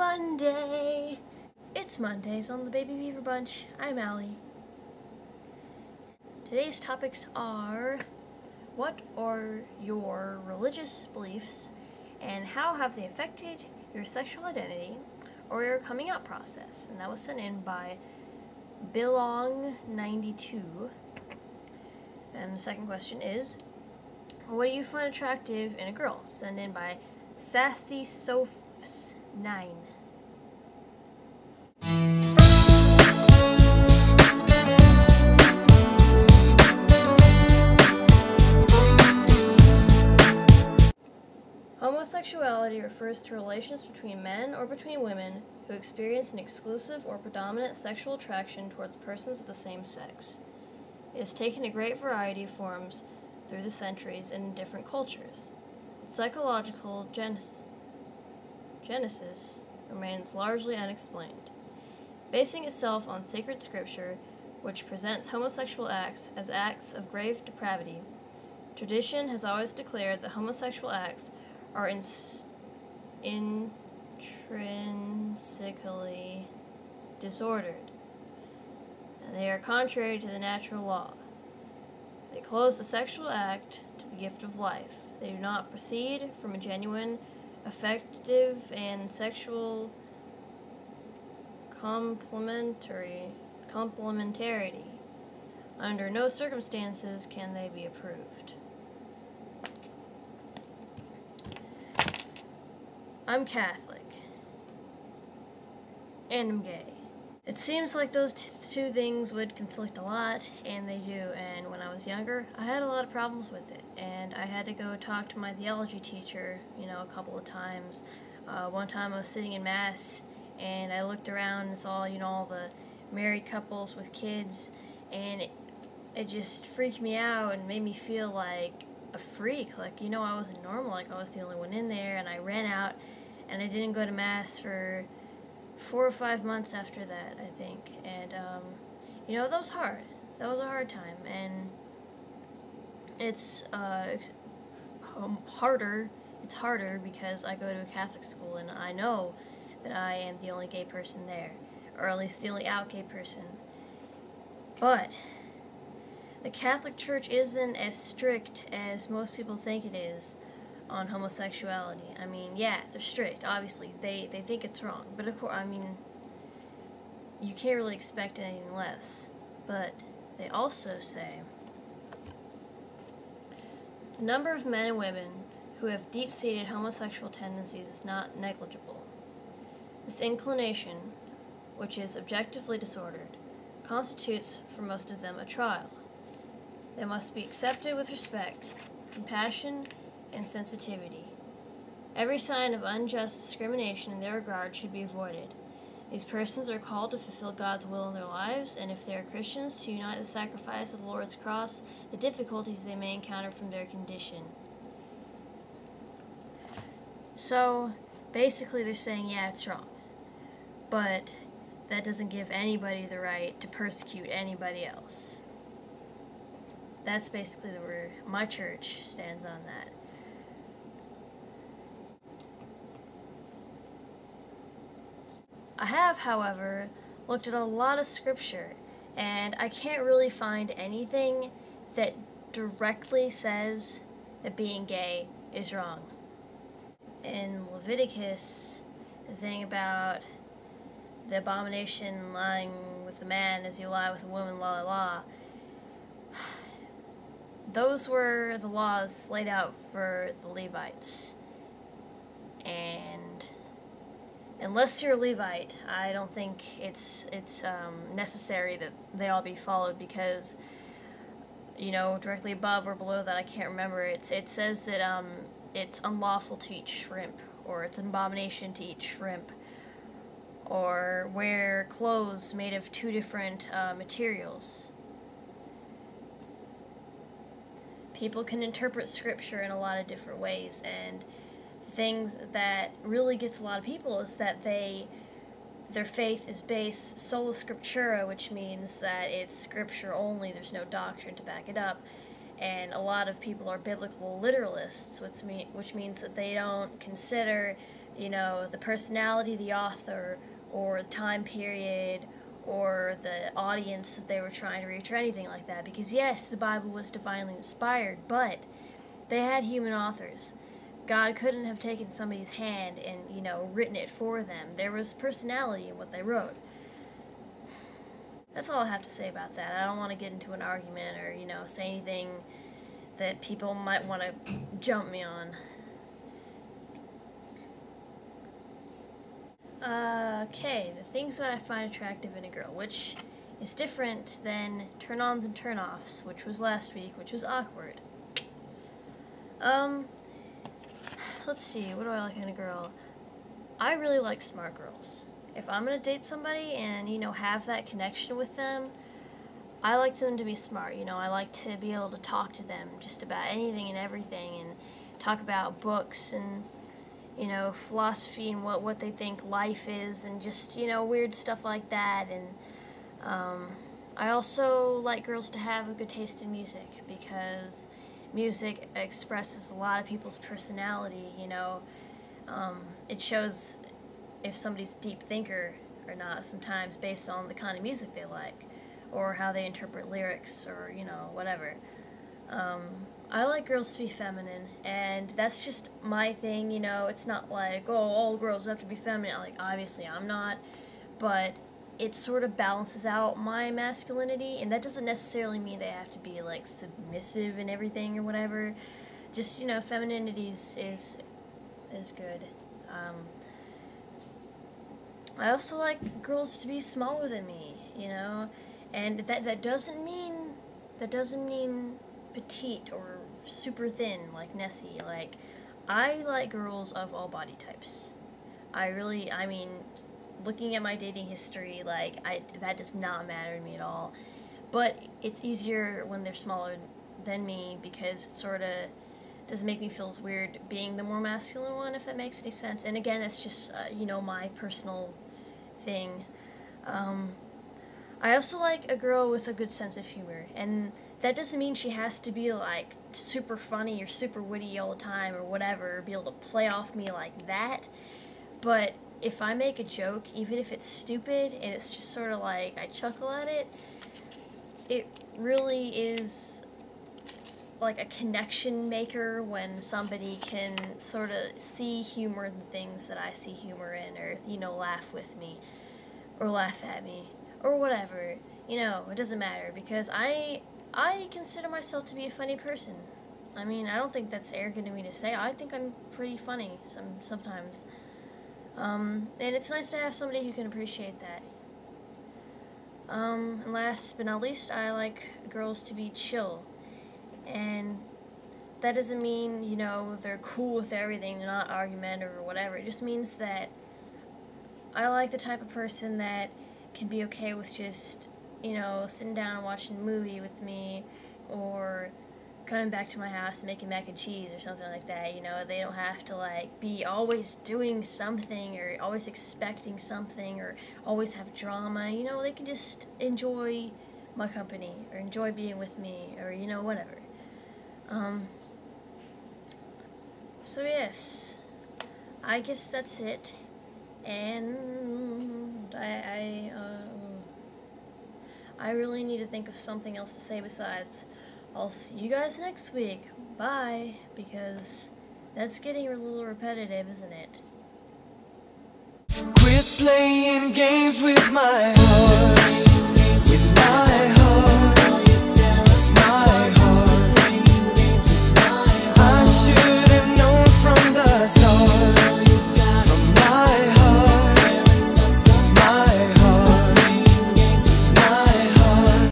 Monday! It's Mondays on the Baby Beaver Bunch. I'm Allie. Today's topics are: what are your religious beliefs and how have they affected your sexual identity or your coming out process? And that was sent in by Bilong92. And the second question is: what do you find attractive in a girl? Sent in by SassySophs9. Homosexuality refers to relations between men or between women who experience an exclusive or predominant sexual attraction towards persons of the same sex. It has taken a great variety of forms through the centuries and in different cultures. Its psychological genesis remains largely unexplained. Basing itself on sacred scripture, which presents homosexual acts as acts of grave depravity, tradition has always declared that homosexual acts are intrinsically disordered, and they are contrary to the natural law. They close the sexual act to the gift of life. They do not proceed from a genuine, affective, and sexual complementarity. Under no circumstances can they be approved. I'm Catholic, and I'm gay. It seems like those two things would conflict a lot, and they do, and when I was younger, I had a lot of problems with it, and I had to go talk to my theology teacher, a couple of times. One time I was sitting in Mass, and I looked around and saw, all the married couples with kids, and it just freaked me out and made me feel like a freak, I wasn't normal, I was the only one in there, and I ran out, and I didn't go to Mass for 4 or 5 months after that, I think, and, that was hard. That was a hard time, and it's harder because I go to a Catholic school, and I know that I am the only gay person there, or at least the only out gay person, but the Catholic Church isn't as strict as most people think it is on homosexuality. Yeah, they're strict, obviously. They think it's wrong. But of course, you can't really expect anything less. But they also say the number of men and women who have deep-seated homosexual tendencies is not negligible. This inclination, which is objectively disordered, constitutes for most of them a trial. They must be accepted with respect, compassion, and sensitivity. Every sign of unjust discrimination in their regard should be avoided. These persons are called to fulfill God's will in their lives, and if they are Christians, to unite the sacrifice of the Lord's cross, the difficulties they may encounter from their condition. So, basically they're saying, yeah, it's wrong. But that doesn't give anybody the right to persecute anybody else. That's basically where my church stands on that. I have, however, looked at a lot of scripture, and I can't really find anything that directly says that being gay is wrong. In Leviticus, the thing about the abomination lying with the man as you lie with a woman, la la la, those were the laws laid out for the Levites. And unless you're a Levite, I don't think it's necessary that they all be followed because, directly above or below that, I can't remember, it says that it's unlawful to eat shrimp, or it's an abomination to eat shrimp, or wear clothes made of 2 different materials. People can interpret scripture in a lot of different ways, and things that really gets a lot of people is that their faith is based sola scriptura, which means that it's scripture only, there's no doctrine to back it up, and a lot of people are biblical literalists, which means that they don't consider you know, the personality of the author, or the time period, or the audience that they were trying to reach, or anything like that. Because yes, the Bible was divinely inspired, but they had human authors. God couldn't have taken somebody's hand and, you know, written it for them. There was personality in what they wrote. That's all I have to say about that. I don't want to get into an argument or, you know, say anything that people might want to jump me on. Okay, the things that I find attractive in a girl, which is different than turn-ons and turn-offs, which was last week, which was awkward. Let's see, what do I like in a girl? I really like smart girls. If I'm gonna date somebody and, you know, have that connection with them, I like them to be smart, you know. I like to be able to talk to them just about anything and everything, and talk about books and, you know, philosophy and what they think life is, and just, you know, weird stuff like that. And I also like girls to have a good taste in music, because music expresses a lot of people's personality, you know. It shows if somebody's a deep thinker or not sometimes based on the kind of music they like, or how they interpret lyrics, or, you know, whatever. I like girls to be feminine, and that's just my thing, you know. It's not like, oh, all girls have to be feminine. Like, obviously I'm not, but it sort of balances out my masculinity, and that doesn't necessarily mean they have to be, like, submissive and everything or whatever. Just, you know, femininity is good. I also like girls to be smaller than me, you know, and that doesn't mean petite or super thin like Nessie. Like, I like girls of all body types. I mean, looking at my dating history, like, that does not matter to me at all. But it's easier when they're smaller than me, because it sort of doesn't make me feel as weird being the more masculine one, if that makes any sense. And again, it's just, you know, my personal thing. I also like a girl with a good sense of humor, and that doesn't mean she has to be, like, super funny or super witty all the time or whatever, or be able to play off me like that. But if I make a joke, even if it's stupid, and it's just sort of like I chuckle at it, it really is like a connection maker when somebody can sort of see humor in things that I see humor in, or, you know, laugh with me, or laugh at me, or whatever. You know, it doesn't matter, because I consider myself to be a funny person. I mean, I don't think that's arrogant of me to say. I think I'm pretty funny sometimes. And it's nice to have somebody who can appreciate that. And last but not least, I like girls to be chill. And that doesn't mean, you know, they're cool with everything, they're not argumentative or whatever. It just means that I like the type of person that can be okay with just, you know, sitting down and watching a movie with me, or coming back to my house and making mac and cheese or something like that. You know, they don't have to, like, be always doing something, or always expecting something, or always have drama. You know, they can just enjoy my company, or enjoy being with me, or, you know, whatever. So yes, I guess that's it, and I really need to think of something else to say besides, I'll see you guys next week, bye, because that's getting a little repetitive, isn't it? Quit playing games with my